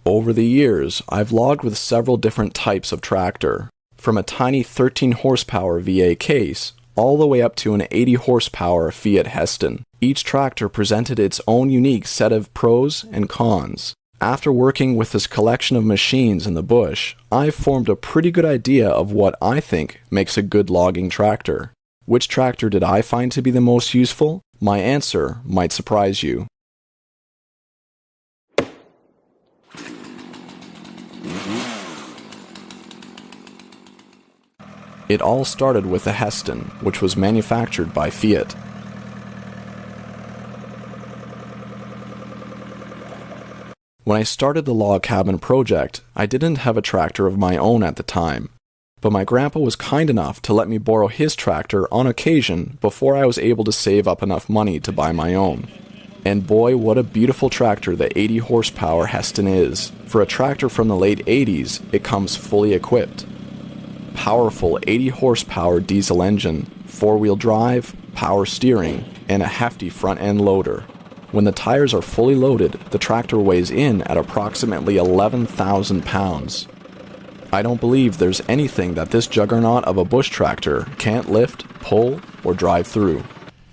Over the years, I've logged with several different types of tractor, from a tiny 13 horsepower VA case all the way up to an 80 horsepower Fiat Heston. Each tractor presented its own unique set of pros and cons. After working with this collection of machines in the bush, I've formed a pretty good idea of what I think makes a good logging tractor. Which tractor did I find to be the most useful? My answer might surprise you. It all started with the Heston, which was manufactured by Fiat. When I started the log cabin project, I didn't have a tractor of my own at the time, but my grandpa was kind enough to let me borrow his tractor on occasion before I was able to save up enough money to buy my own. And boy, what a beautiful tractor the 80 horsepower Heston is. For a tractor from the late 80s, it comes fully equipped. Powerful 80 horsepower diesel engine, 4-wheel drive, power steering, and a hefty front-end loader. When the tires are fully loaded, the tractor weighs in at approximately 11,000 pounds. I don't believe there's anything that this juggernaut of a bush tractor can't lift, pull, or drive through.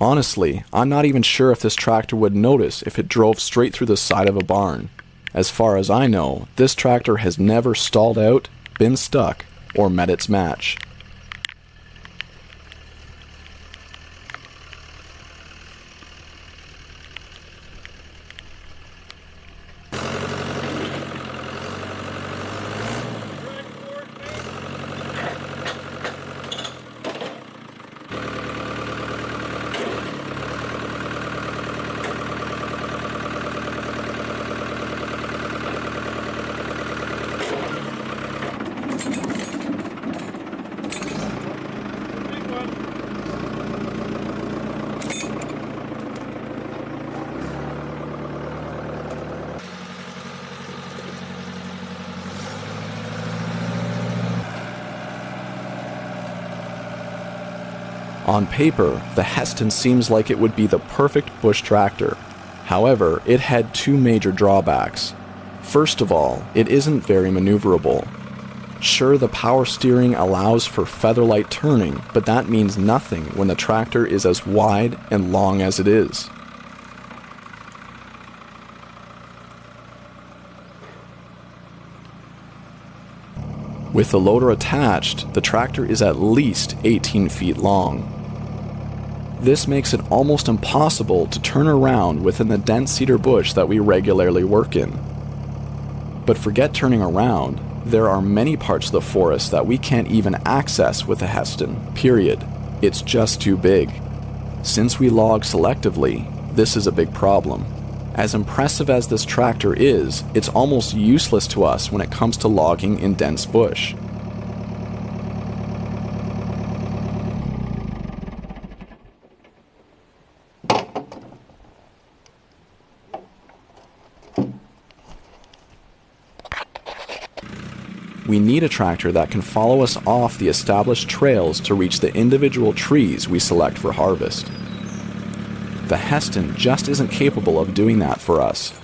Honestly, I'm not even sure if this tractor would notice if it drove straight through the side of a barn. As far as I know, this tractor has never stalled out, been stuck, or met its match. On paper, the Heston seems like it would be the perfect bush tractor. However, it had two major drawbacks. First of all, it isn't very maneuverable. Sure, the power steering allows for featherlight turning, but that means nothing when the tractor is as wide and long as it is. With the loader attached, the tractor is at least 18 feet long. This makes it almost impossible to turn around within the dense cedar bush that we regularly work in. But forget turning around, there are many parts of the forest that we can't even access with a Heston, period. It's just too big. Since we log selectively, this is a big problem. As impressive as this tractor is, it's almost useless to us when it comes to logging in dense bush. We need a tractor that can follow us off the established trails to reach the individual trees we select for harvest. The Heston just isn't capable of doing that for us.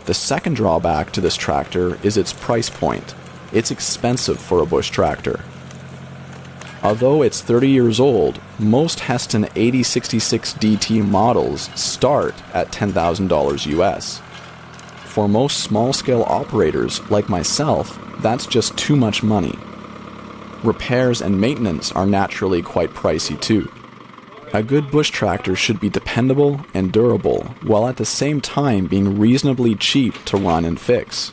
The second drawback to this tractor is its price point. It's expensive for a bush tractor. Although it's 30 years old, most Heston 8066 DT models start at $10,000 US. For most small-scale operators like myself, that's just too much money. Repairs and maintenance are naturally quite pricey too. A good bush tractor should be dependable and durable, while at the same time being reasonably cheap to run and fix.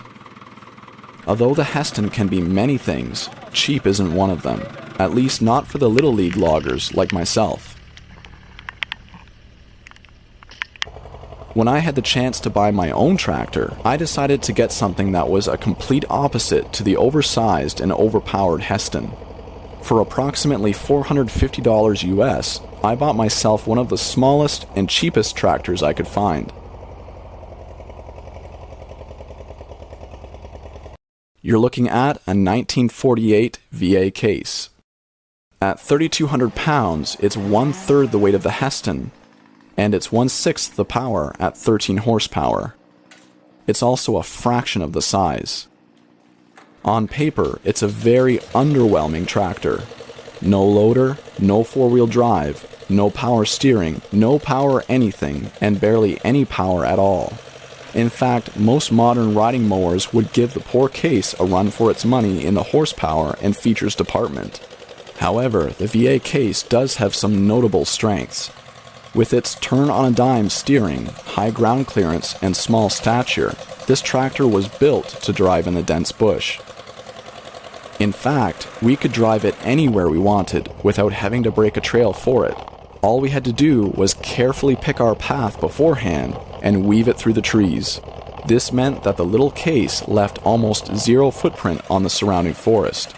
Although the Heston can be many things, cheap isn't one of them, at least not for the little league loggers like myself. When I had the chance to buy my own tractor, I decided to get something that was a complete opposite to the oversized and overpowered Heston. For approximately $450 US, I bought myself one of the smallest and cheapest tractors I could find. You're looking at a 1948 VA case. At 3,200 pounds, it's 1/3 the weight of the Heston, and it's 1/6 the power at 13 horsepower. it's also a fraction of the size. On paper, it's a very underwhelming tractor. No loader, no four-wheel drive, no power steering, no power anything, and barely any power at all. In fact, most modern riding mowers would give the poor case a run for its money in the horsepower and features department. However, the VA case does have some notable strengths. With its turn-on-a-dime steering, high ground clearance, and small stature, this tractor was built to drive in the dense bush. In fact, we could drive it anywhere we wanted without having to break a trail for it. All we had to do was carefully pick our path beforehand and weave it through the trees. This meant that the little case left almost zero footprint on the surrounding forest.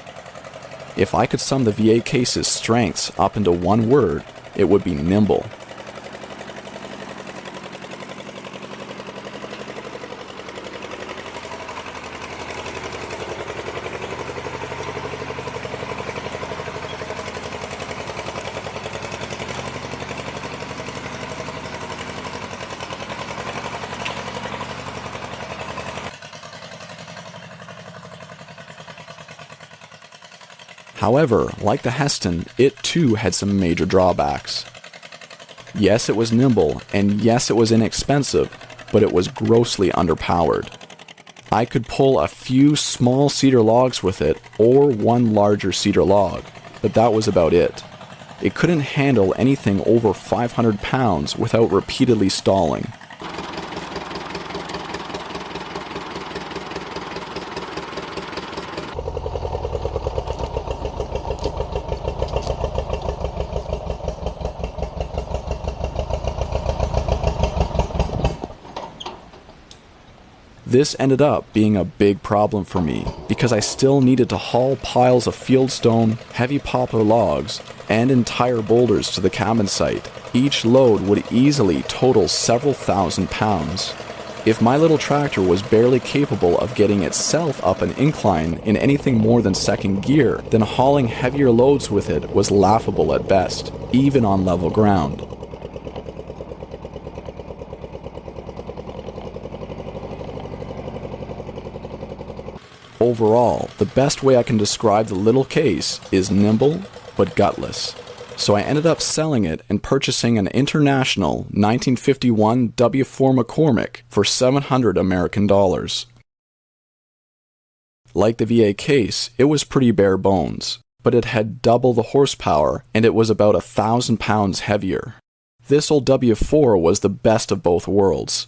If I could sum the VA case's strengths up into one word, it would be nimble. However, like the Heston, it too had some major drawbacks. Yes, it was nimble, and yes, it was inexpensive, but it was grossly underpowered. I could pull a few small cedar logs with it, or one larger cedar log, but that was about it. It couldn't handle anything over 500 pounds without repeatedly stalling. This ended up being a big problem for me because I still needed to haul piles of fieldstone, heavy poplar logs, and entire boulders to the cabin site. Each load would easily total several thousand pounds. If my little tractor was barely capable of getting itself up an incline in anything more than second gear, then hauling heavier loads with it was laughable at best, even on level ground. Overall, the best way I can describe the little case is nimble but gutless. So I ended up selling it and purchasing an international 1951 W4 McCormick for $700 American. Like the VA case, it was pretty bare bones, but it had double the horsepower and it was about 1,000 pounds heavier. This old W4 was the best of both worlds.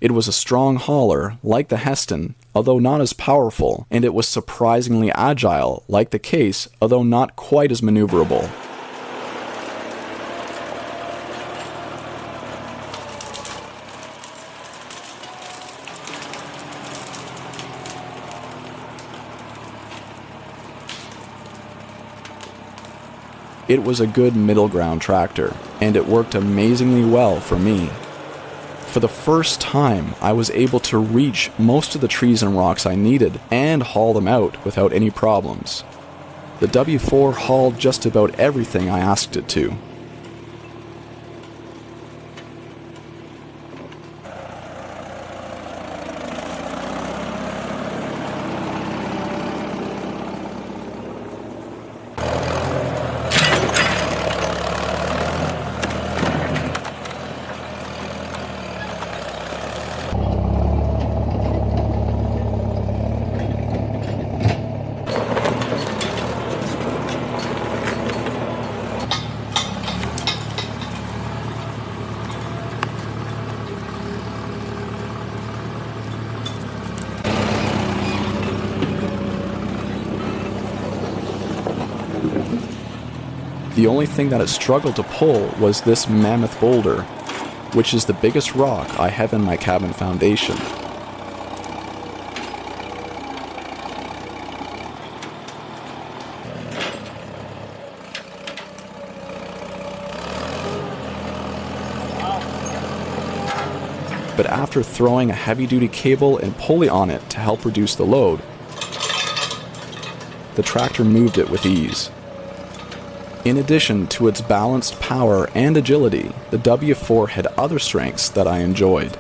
It was a strong hauler, like the Heston, although not as powerful, and it was surprisingly agile, like the case, although not quite as maneuverable. It was a good middle ground tractor, and it worked amazingly well for me. For the first time, I was able to reach most of the trees and rocks I needed and haul them out without any problems. The W4 hauled just about everything I asked it to. The only thing that it struggled to pull was this mammoth boulder, which is the biggest rock I have in my cabin foundation. But after throwing a heavy-duty cable and pulley on it to help reduce the load, the tractor moved it with ease. In addition to its balanced power and agility, the W4 had other strengths that I enjoyed.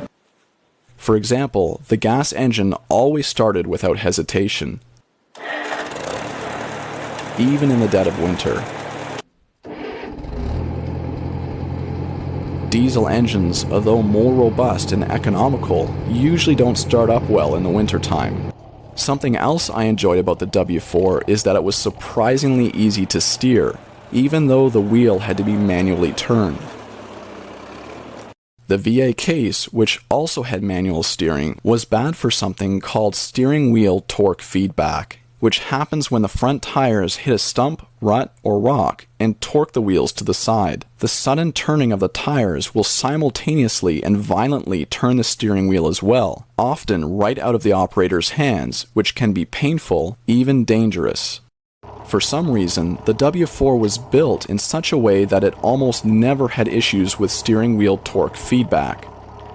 For example, the gas engine always started without hesitation, even in the dead of winter. Diesel engines, although more robust and economical, usually don't start up well in the wintertime. Something else I enjoyed about the W4 is that it was surprisingly easy to steer, even though the wheel had to be manually turned. The VA case, which also had manual steering, was bad for something called steering wheel torque feedback, which happens when the front tires hit a stump, rut, or rock and torque the wheels to the side. The sudden turning of the tires will simultaneously and violently turn the steering wheel as well, often right out of the operator's hands, which can be painful, even dangerous. For some reason, the W4 was built in such a way that it almost never had issues with steering wheel torque feedback.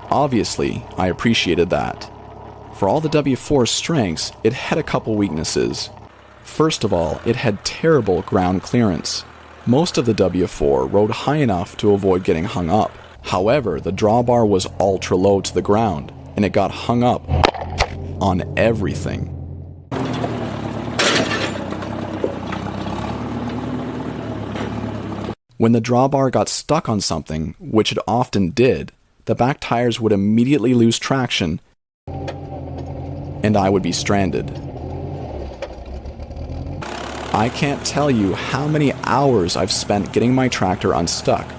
Obviously, I appreciated that. For all the W4's strengths, it had a couple weaknesses. First of all, it had terrible ground clearance. Most of the W4 rode high enough to avoid getting hung up. However, the drawbar was ultra low to the ground, and it got hung up on everything. When the drawbar got stuck on something, which it often did, the back tires would immediately lose traction and I would be stranded. I can't tell you how many hours I've spent getting my tractor unstuck,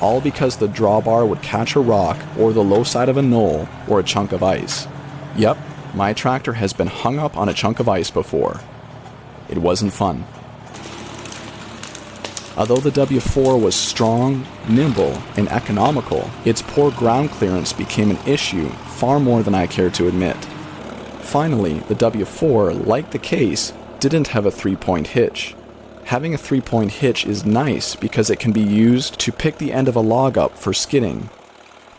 all because the drawbar would catch a rock or the low side of a knoll or a chunk of ice. Yep, my tractor has been hung up on a chunk of ice before. It wasn't fun. Although the W4 was strong, nimble, and economical, its poor ground clearance became an issue far more than I cared to admit. Finally, the W4, like the case, didn't have a 3-point hitch. Having a 3-point hitch is nice because it can be used to pick the end of a log up for skidding.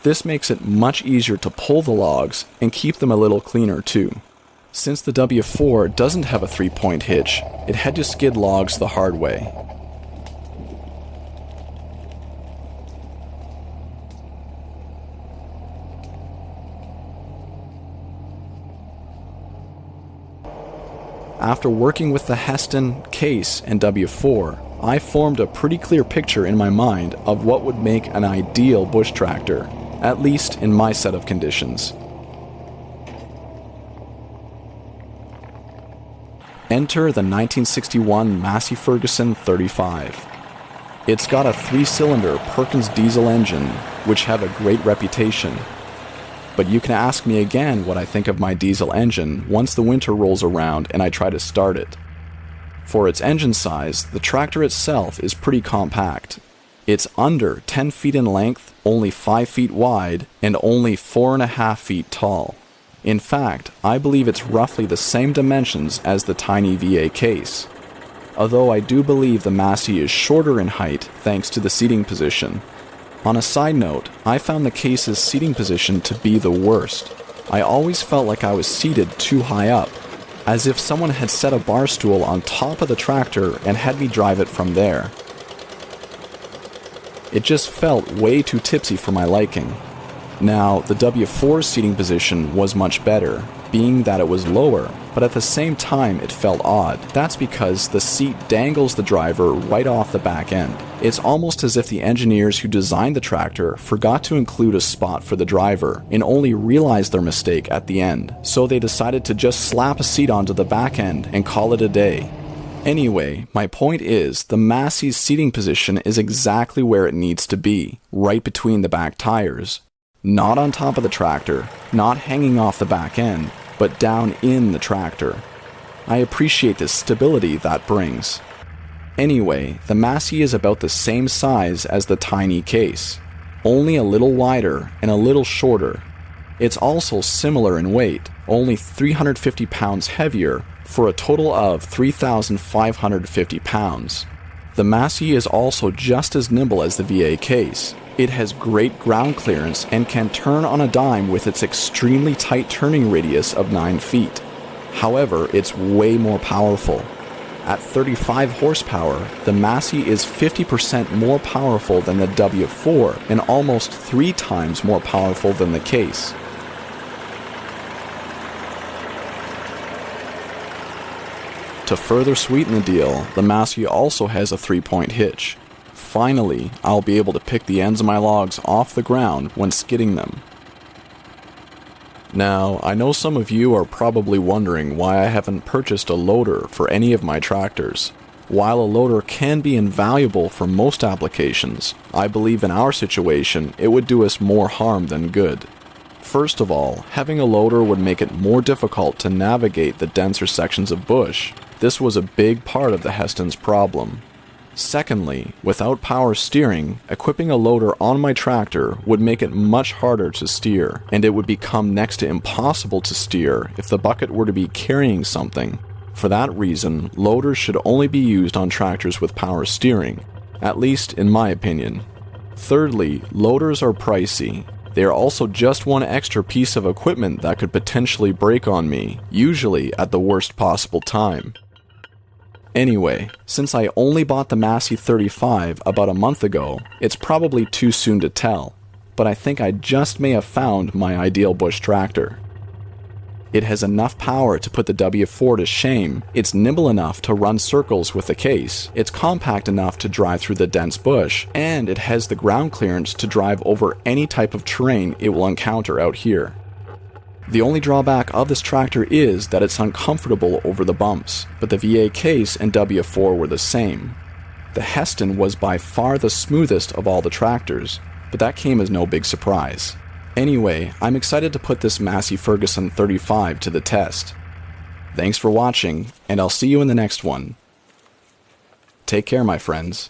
This makes it much easier to pull the logs and keep them a little cleaner too. Since the W4 doesn't have a 3-point hitch, it had to skid logs the hard way. After working with the Heston, Case, and W4, I formed a pretty clear picture in my mind of what would make an ideal bush tractor, at least in my set of conditions. Enter the 1961 Massey Ferguson 35. It's got a 3-cylinder Perkins diesel engine, which have a great reputation. But you can ask me again what I think of my diesel engine once the winter rolls around and I try to start it. For its engine size, the tractor itself is pretty compact. It's under 10 feet in length, only 5 feet wide, and only 4.5 feet tall. In fact, I believe it's roughly the same dimensions as the tiny VA case. Although I do believe the Massey is shorter in height thanks to the seating position. On a side note, I found the case's seating position to be the worst. I always felt like I was seated too high up, as if someone had set a bar stool on top of the tractor and had me drive it from there. It just felt way too tipsy for my liking. Now, the W4's seating position was much better, being that it was lower, but at the same time it felt odd. That's because the seat dangles the driver right off the back end. It's almost as if the engineers who designed the tractor forgot to include a spot for the driver and only realized their mistake at the end, so they decided to just slap a seat onto the back end and call it a day. Anyway, my point is, the Massey's seating position is exactly where it needs to be, right between the back tires. Not on top of the tractor, not hanging off the back end, but down in the tractor. I appreciate the stability that brings. Anyway, the Massey is about the same size as the tiny case, only a little wider and a little shorter. It's also similar in weight, only 350 pounds heavier, for a total of 3,550 pounds. The Massey is also just as nimble as the VA case. It has great ground clearance and can turn on a dime with its extremely tight turning radius of 9 feet. However, it's way more powerful. At 35 horsepower, the Massey is 50% more powerful than the W4 and almost 3 times more powerful than the case. To further sweeten the deal, the Massey also has a 3-point hitch. Finally, I'll be able to pick the ends of my logs off the ground when skidding them. Now, I know some of you are probably wondering why I haven't purchased a loader for any of my tractors. While a loader can be invaluable for most applications, I believe in our situation it would do us more harm than good. First of all, having a loader would make it more difficult to navigate the denser sections of bush. This was a big part of the Heston's problem. Secondly, without power steering, equipping a loader on my tractor would make it much harder to steer, and it would become next to impossible to steer if the bucket were to be carrying something. For that reason, loaders should only be used on tractors with power steering, at least in my opinion. Thirdly, loaders are pricey. They are also just one extra piece of equipment that could potentially break on me, usually at the worst possible time. Anyway, since I only bought the Massey 35 about a month ago, it's probably too soon to tell, but I think I just may have found my ideal bush tractor. It has enough power to put the W4 to shame, it's nimble enough to run circles with the case, it's compact enough to drive through the dense bush, and it has the ground clearance to drive over any type of terrain it will encounter out here. The only drawback of this tractor is that it's uncomfortable over the bumps, but the VA case and W4 were the same. The Heston was by far the smoothest of all the tractors, but that came as no big surprise. Anyway, I'm excited to put this Massey Ferguson 35 to the test. Thanks for watching, and I'll see you in the next one. Take care, my friends.